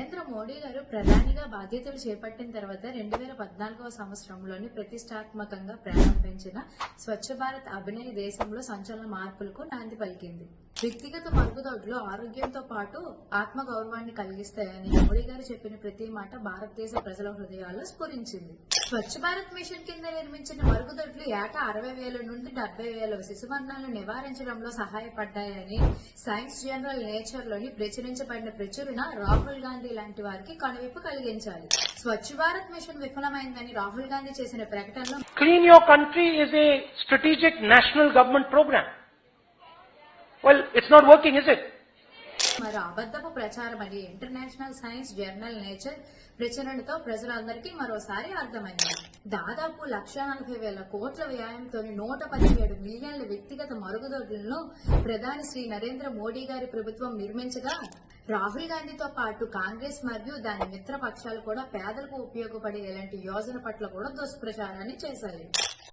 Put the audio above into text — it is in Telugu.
నరేంద్ర మోడీ గారు ప్రధానిగా బాధ్యతలు చేపట్టిన తర్వాత 2014వ సంవత్సరంలోని ప్రతిష్టాత్మకంగా ప్రారంభించిన స్వచ్ఛ భారత్ అభినయ దేశంలో సంచలన మార్పులకు నాంది పలికింది. వ్యక్తిగత మరుగుదొడ్లు ఆరోగ్యంతో పాటు ఆత్మ గౌరవాన్ని కలిగిస్తాయని మోడీ గారు చెప్పిన ప్రతి మాట భారతదేశ ప్రజల హృదయాల్లో స్ఫురించింది. స్వచ్ఛ భారత్ మిషన్ కింద నిర్మించిన మరుగుదొడ్లు ఏటా 60,000 నుండి 70,000 శిశుమరణాలను నివారించడంలో సహాయపడ్డాయని సైన్స్ జర్నల్ నేచర్ లోని ప్రచురించబడిన ప్రచురణ రాహుల్ గాంధీ లాంటి వారికి కనువిప్పు కలిగించాలి. స్వచ్ఛ భారత్ మిషన్ విఫలమైందని రాహుల్ గాంధీ చేసిన ప్రకటనలో Clean Your Country is a strategic national government program. Well, it's not working, is it? మరి అబద్ధపు ప్రచారం అని ఇంటర్నేషనల్ సైన్స్ జర్నల్ నేచర్ ప్రచురణతో ప్రజలందరికీ మరోసారి అర్థమైంది. దాదాపు 1,40,000 కోట్ల వ్యయంతో 117 మిలియన్ల వ్యక్తిగత మరుగుదొడ్లను ప్రధాని శ్రీ నరేంద్ర మోడీ గారి ప్రభుత్వం నిర్మించగా రాహుల్ గాంధీతో పాటు కాంగ్రెస్ మరియు దాని మిత్ర పక్షాలు కూడా పేదలకు ఉపయోగపడే ఇలాంటి యోజన పట్ల కూడా దుష్ప్రచారాన్ని చేశాయి.